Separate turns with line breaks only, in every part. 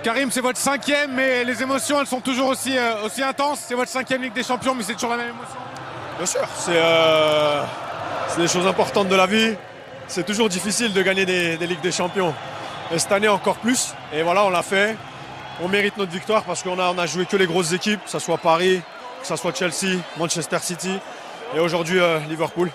Karim, c'est votre 5e, mais les émotions, elles sont toujours aussi intenses. C'est votre 5e Ligue des Champions, mais c'est toujours la même émotion.
Bien sûr, c'est des choses importantes de la vie. C'est toujours difficile de gagner des Ligues des Champions. Et cette année encore plus. Et voilà, on l'a fait. On mérite notre victoire parce qu'on a joué que les grosses équipes, que ce soit Paris, que ce soit Chelsea, Manchester City et aujourd'hui Liverpool.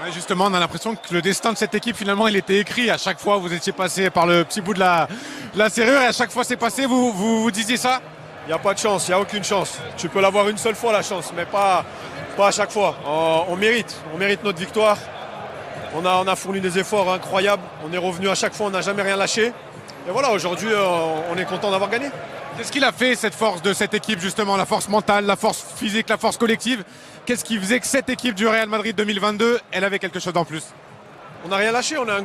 Ouais, justement, on a l'impression que le destin de cette équipe, finalement, il était écrit. À chaque fois, vous étiez passé par le petit bout de la serrure et à chaque fois c'est passé, vous disiez ça?
Il n'y a pas de chance, il n'y a aucune chance. Tu peux l'avoir une seule fois la chance, mais pas à chaque fois. On mérite notre victoire. On a fourni des efforts incroyables. On est revenu à chaque fois, on n'a jamais rien lâché. Et voilà, aujourd'hui, on est content d'avoir gagné.
Qu'est-ce qu'il a fait, cette force de cette équipe, justement? La force mentale, la force physique, la force collective? Qu'est-ce qui faisait que cette équipe du Real Madrid 2022, elle avait quelque chose en plus?
On n'a rien lâché, on a un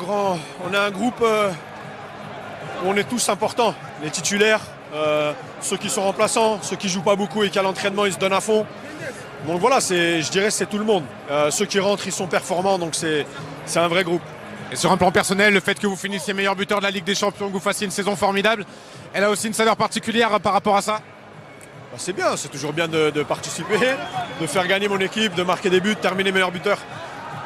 groupe où on est tous importants. Les titulaires, ceux qui sont remplaçants, ceux qui ne jouent pas beaucoup et qui à l'entraînement, ils se donnent à fond. Donc voilà, je dirais que c'est tout le monde. Ceux qui rentrent, ils sont performants, donc c'est un vrai groupe.
Et sur un plan personnel, le fait que vous finissiez meilleur buteur de la Ligue des Champions, que vous fassiez une saison formidable, elle a aussi une saveur particulière par rapport à ça?
C'est bien, c'est toujours bien de participer, de faire gagner mon équipe, de marquer des buts, de terminer meilleur buteur.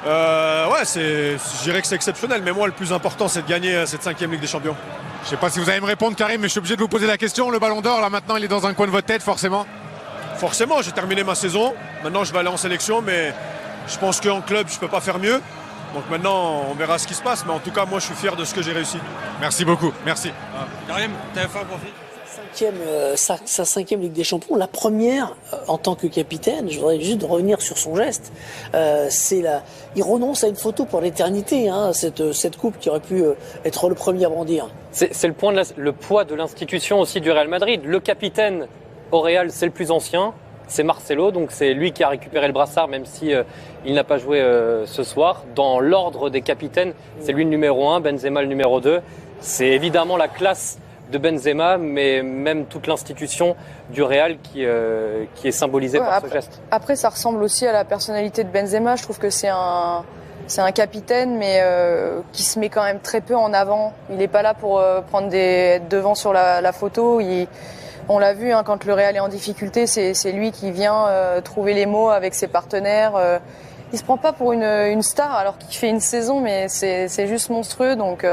Je dirais que c'est exceptionnel, mais moi le plus important c'est de gagner cette 5e Ligue des Champions.
Je ne sais pas si vous allez me répondre, Karim, mais je suis obligé de vous poser la question. Le Ballon d'Or, là maintenant, il est dans un coin de votre tête, forcément?
Forcément, j'ai terminé ma saison. Maintenant, je vais aller en sélection, mais je pense qu'en club, je ne peux pas faire mieux. Donc maintenant, on verra ce qui se passe. Mais en tout cas, moi, je suis fier de ce que j'ai réussi.
Merci beaucoup. Merci.
Karim, TF1 profite.
Sa 5e Ligue des Champions, la première en tant que capitaine. Je voudrais juste revenir sur son geste. Il renonce à une photo pour l'éternité, hein, cette coupe qui aurait pu être le premier à brandir.
C'est le poids de l'institution aussi du Real Madrid. Le capitaine au Real, c'est le plus ancien, c'est Marcelo, donc c'est lui qui a récupéré le brassard, même si il n'a pas joué ce soir. Dans l'ordre des capitaines, c'est lui le numéro 1, Benzema le numéro 2. C'est évidemment la classe de Benzema, mais même toute l'institution du Real qui est symbolisée par ce geste.
Après, ça ressemble aussi à la personnalité de Benzema. Je trouve que c'est un capitaine, mais qui se met quand même très peu en avant. Il n'est pas là pour être devant sur la photo. On l'a vu, hein, quand le Real est en difficulté, c'est lui qui vient trouver les mots avec ses partenaires. Il se prend pas pour une star alors qu'il fait une saison, mais c'est juste monstrueux. Donc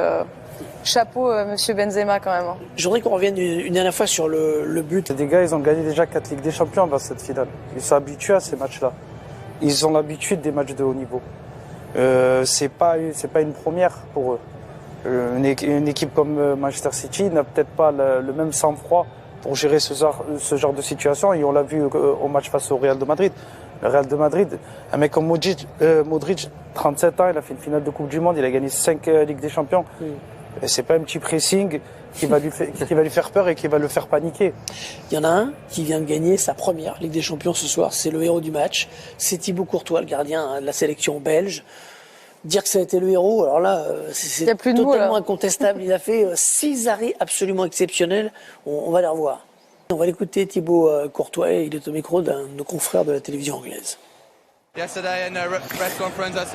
chapeau, monsieur Benzema, quand même.
Je voudrais qu'on revienne une dernière fois sur le but.
Des gars, ils ont gagné déjà 4 Ligues des Champions dans cette finale. Ils sont habitués à ces matchs-là. Ils ont l'habitude des matchs de haut niveau. C'est pas une première pour eux. Une équipe comme Manchester City n'a peut-être pas le même sang-froid pour gérer ce genre de situation. Et on l'a vu au match face au Real de Madrid. Le Real de Madrid, un mec comme Modric, 37 ans, il a fait une finale de Coupe du Monde, il a gagné 5 Ligues des Champions. C'est pas un petit pressing qui va lui faire peur et qui va le faire paniquer.
Il y en a un qui vient de gagner sa première Ligue des Champions ce soir, c'est le héros du match. C'est Thibaut Courtois, le gardien de la sélection belge. Dire que ça a été le héros, alors là, c'est totalement incontestable. Il a fait 6 arrêts absolument exceptionnels. On va les revoir. On va l'écouter, Thibaut Courtois, il est au micro d'un de nos confrères de la télévision anglaise.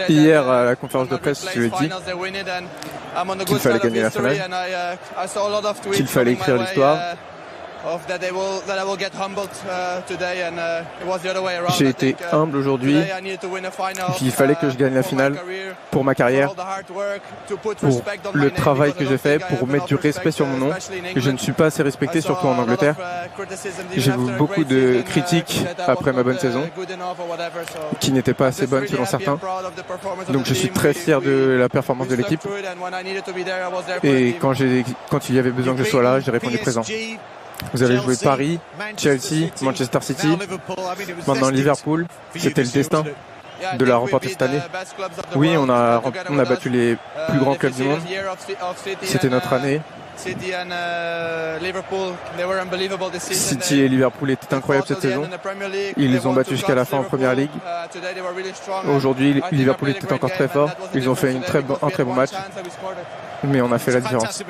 Hier, à la conférence de presse, je lui ai dit qu'il fallait gagner la finale, qu'il fallait écrire l'histoire. J'ai été humble aujourd'hui, qu'il fallait que je gagne la finale pour ma carrière, pour le travail que j'ai fait, pour mettre du respect sur mon nom, que je ne suis pas assez respecté, surtout en Angleterre. J'ai vu beaucoup de critiques après ma bonne saison, qui n'étaient pas assez bonnes selon certains. Donc je suis très fier de la performance de l'équipe. Et quand il y avait besoin que je sois là, j'ai répondu présent. Vous avez joué Paris, Chelsea, Manchester City, maintenant Liverpool. C'était le destin de la remporter cette année. Oui, on a battu les plus grands clubs du monde. C'était notre année. City et Liverpool étaient incroyables cette saison. Ils les ont battus jusqu'à la fin en Première Ligue. Aujourd'hui, Liverpool était encore très fort. Ils ont fait un très bon match. Mais on a fait la différence.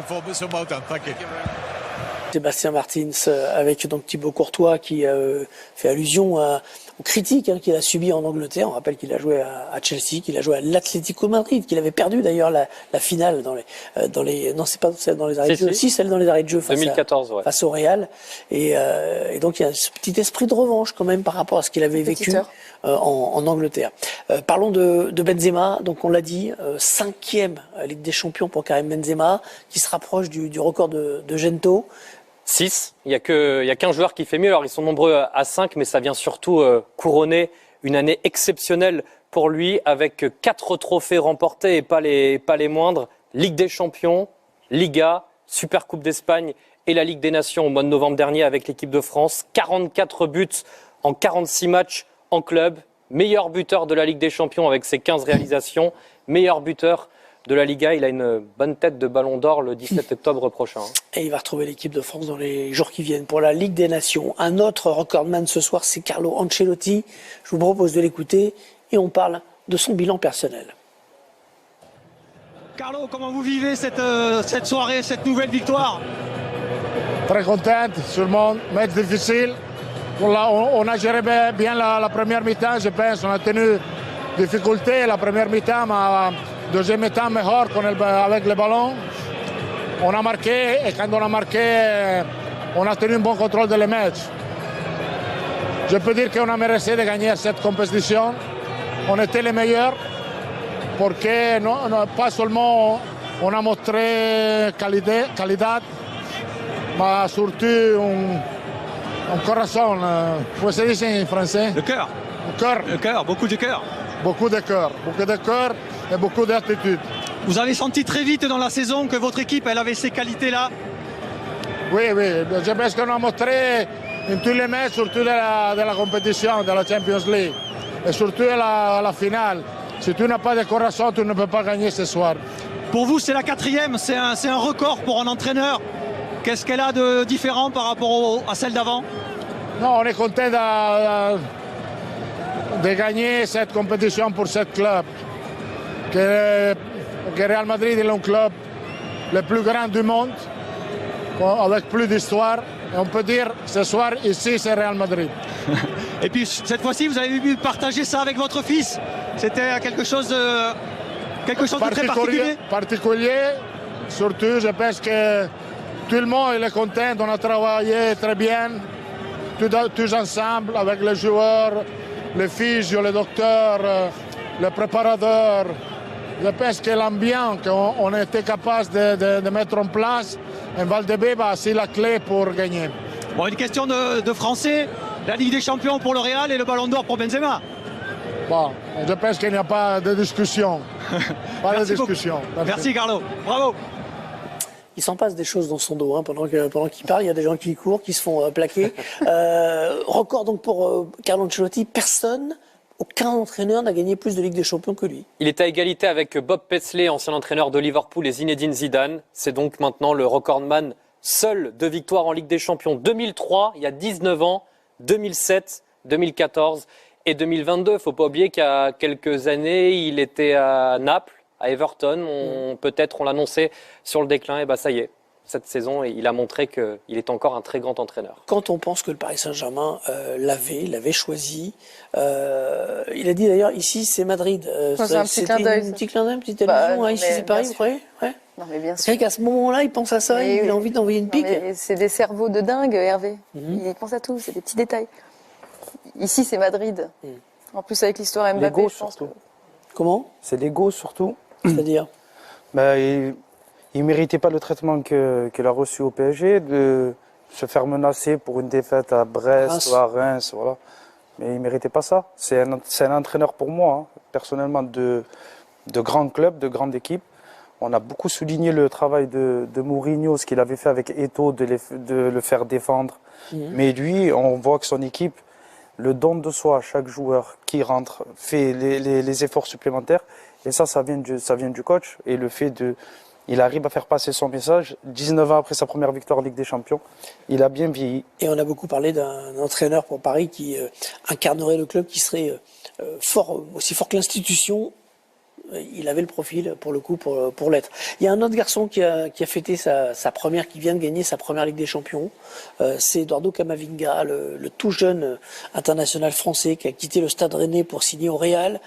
Sébastien Martins avec donc Thibaut Courtois qui fait allusion aux critiques qu'il a subies en Angleterre. On rappelle qu'il a joué à Chelsea, qu'il a joué à l'Atlético Madrid, qu'il avait perdu d'ailleurs la finale non, c'est pas celle dans les arrêts de jeu, si celle dans les arrêts de jeu face au Real. Et donc il y a ce petit esprit de revanche quand même par rapport à ce qu'il avait vécu en Angleterre. Parlons de Benzema. Donc on l'a dit, 5e Ligue des Champions pour Karim Benzema, qui se rapproche du record de Gento.
6. Il y a qu'un joueur qui fait mieux. Alors ils sont nombreux à 5, mais ça vient surtout couronner une année exceptionnelle pour lui, avec 4 trophées remportés et pas les moindres. Ligue des Champions, Liga, Super Coupe d'Espagne et la Ligue des Nations au mois de novembre dernier avec l'équipe de France. 44 buts en 46 matchs en club. Meilleur buteur de la Ligue des Champions avec ses 15 réalisations. Meilleur buteur de la Liga. Il a une bonne tête de ballon d'or le 17 octobre prochain.
Et il va retrouver l'équipe de France dans les jours qui viennent pour la Ligue des Nations. Un autre recordman ce soir, c'est Carlo Ancelotti. Je vous propose de l'écouter et on parle de son bilan personnel.
Carlo, comment vous vivez cette soirée, cette nouvelle victoire?
Très contente, sûrement, match difficile. On a géré bien la première mi-temps, je pense. On a tenu difficulté la première mi-temps, mais deuxième mi-temps meilleur avec le ballon. On a marqué et quand on a marqué, on a tenu un bon contrôle de le match. Je peux dire qu'on a mérité de gagner cette compétition. On était les meilleurs parce que pas seulement on a montré qualité, mais surtout un corazon. Comment se dit en français?
Le cœur.
Le cœur,
beaucoup de cœur.
Beaucoup de cœur et beaucoup d'attitude.
Vous avez senti très vite dans la saison que votre équipe, elle avait ces qualités-là?
Oui, je pense qu'on a montré in tous les matchs, surtout de la compétition, de la Champions League, et surtout à la finale. Si tu n'as pas de corazon, tu ne peux pas gagner ce soir.
Pour vous, c'est la 4e, c'est un record pour un entraîneur. Qu'est-ce qu'elle a de différent par rapport à celle d'avant?
Non, on est content de gagner cette compétition pour ce club. Que Real Madrid est un club le plus grand du monde, avec plus d'histoire. Et on peut dire ce soir, ici, c'est Real Madrid.
Et puis cette fois-ci, vous avez pu partager ça avec votre fils. C'était quelque chose de très
particulier. Surtout, je pense que tout le monde est content. On a travaillé très bien, tous ensemble, avec les joueurs, les physio, les docteurs, les préparateurs. Je pense que l'ambiance qu'on a été capable de mettre en place en Valdebeba, c'est la clé pour gagner.
Bon, une question de Français, la Ligue des Champions pour le Real et le Ballon d'Or pour Benzema.
Bon, je pense qu'il n'y a pas de discussion.
Merci Carlo, bravo.
Il s'en passe des choses dans son dos pendant qu'il parle. Il y a des gens qui courent, qui se font plaquer. Record donc pour Carlo Ancelotti. Aucun entraîneur n'a gagné plus de Ligue des Champions que lui.
Il est à égalité avec Bob Paisley, ancien entraîneur de Liverpool, et Zinedine Zidane. C'est donc maintenant le recordman seul de victoires en Ligue des Champions. 2003, il y a 19 ans, 2007, 2014 et 2022. Il ne faut pas oublier qu'il y a quelques années, il était à Naples, à Everton. Peut-être on l'annonçait sur le déclin. Et ça y est. Cette saison, il a montré qu'il est encore un très grand entraîneur.
Quand on pense que le Paris Saint-Germain l'avait choisi, il a dit d'ailleurs, ici c'est Madrid.
C'est un petit clin d'œil.
Un petit clin d'œil, une petite allusion. Ici c'est Paris, vous croyez?
Non, mais bien sûr.
C'est qu'à ce moment-là, il pense à ça, il a envie d'envoyer une pique.
C'est des cerveaux de dingue, Hervé. Il pense à tout, c'est des petits détails. Ici c'est Madrid. En plus avec l'histoire Mbappé,
l'ego,
je pense.
surtout.
Comment?
C'est l'ego surtout.
C'est-à-dire?
Il ne méritait pas le traitement qu'il a reçu au PSG, de se faire menacer pour une défaite à Brest ou à Reims. Voilà. Mais il ne méritait pas ça. C'est un entraîneur pour moi, personnellement, de grands clubs, de grandes équipes. On a beaucoup souligné le travail de Mourinho, ce qu'il avait fait avec Eto'o, de le faire défendre. Mais lui, on voit que son équipe, le don de soi, chaque joueur qui rentre, fait les efforts supplémentaires. Et ça vient du coach. Et le fait il arrive à faire passer son message. 19 ans après sa première victoire en Ligue des Champions, il a bien vieilli.
Et on a beaucoup parlé d'un entraîneur pour Paris qui incarnerait le club, qui serait aussi fort que l'institution. Il avait le profil, pour le coup, pour l'être. Il y a un autre garçon qui a fêté sa première, qui vient de gagner sa première Ligue des Champions. C'est Eduardo Camavinga, le tout jeune international français qui a quitté le Stade Rennais pour signer au Real,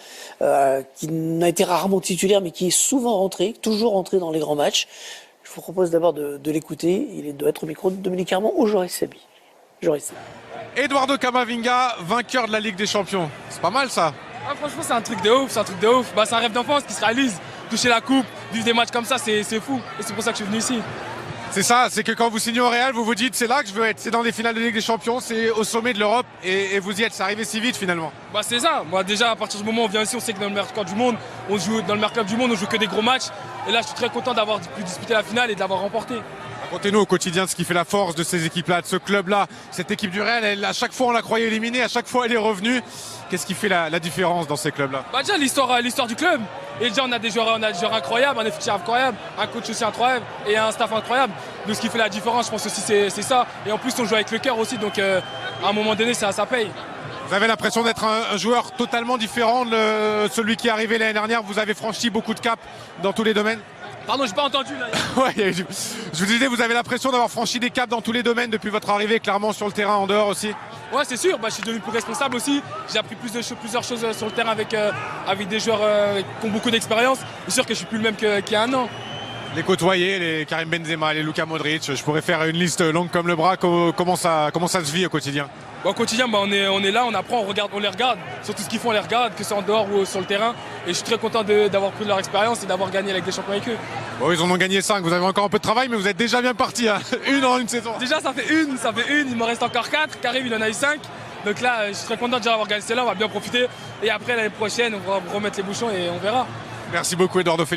qui n'a été rarement titulaire, mais qui est souvent rentré, toujours rentré dans les grands matchs. Je vous propose d'abord de l'écouter. Il doit être au micro de Dominique Armand ou Joris Sabi.
Eduardo Camavinga, vainqueur de la Ligue des Champions. C'est pas mal ça.
Ah, franchement, c'est un truc de ouf, c'est un rêve d'enfance qui se réalise. Toucher la coupe, vivre des matchs comme ça, c'est fou. Et c'est pour ça que je suis venu ici.
C'est ça, c'est que quand vous signez au Real, vous vous dites c'est là que je veux être. C'est dans les finales de Ligue des Champions, c'est au sommet de l'Europe et vous y êtes. C'est arrivé si vite finalement.
Bah c'est ça. Moi déjà à partir du moment où on vient ici, on sait que dans le meilleur club du monde, on joue que des gros matchs. Et là, je suis très content d'avoir pu disputer la finale et de l'avoir remporté.
Racontez-nous au quotidien ce qui fait la force de ces équipes-là, de ce club-là. Cette équipe du Real, à chaque fois on la croyait éliminée, à chaque fois elle est revenue. Qu'est-ce qui fait la différence dans ces clubs-là?
Bah déjà l'histoire du club. Et déjà on a des joueurs incroyables, un effectif incroyable, un coach aussi incroyable et un staff incroyable. Donc ce qui fait la différence, je pense aussi c'est ça. Et en plus on joue avec le cœur aussi, donc à un moment donné ça paye.
Vous avez l'impression d'être un joueur totalement différent de celui qui est arrivé l'année dernière. Vous avez franchi beaucoup de caps dans tous les domaines.
Pardon, j'ai pas entendu là.
Ouais, je vous disais, vous avez l'impression d'avoir franchi des caps dans tous les domaines depuis votre arrivée, clairement sur le terrain, en dehors aussi.
Ouais, c'est sûr, je suis devenu plus responsable aussi. J'ai appris plusieurs choses sur le terrain avec des joueurs qui ont beaucoup d'expérience. C'est sûr que je suis plus le même qu'il y a un an.
Les côtoyer, les Karim Benzema, les Luka Modric, je pourrais faire une liste longue comme le bras. Comment ça se vit au quotidien?
Au quotidien, on est là, on apprend, on les regarde. Sur tout ce qu'ils font, on les regarde, que c'est en dehors ou sur le terrain. Et je suis très content d'avoir pris de leur expérience et d'avoir gagné avec des champions avec eux.
Bon, ils en ont gagné 5, vous avez encore un peu de travail, mais vous êtes déjà bien parti. Hein. Une en une saison.
Déjà, ça fait une, il me reste encore 4. Karim, il en a eu 5. Donc là, je suis très content déjà d'avoir gagné celle-là, on va bien profiter. Et après, l'année prochaine, on va remettre les bouchons et on verra.
Merci beaucoup, Eduardo.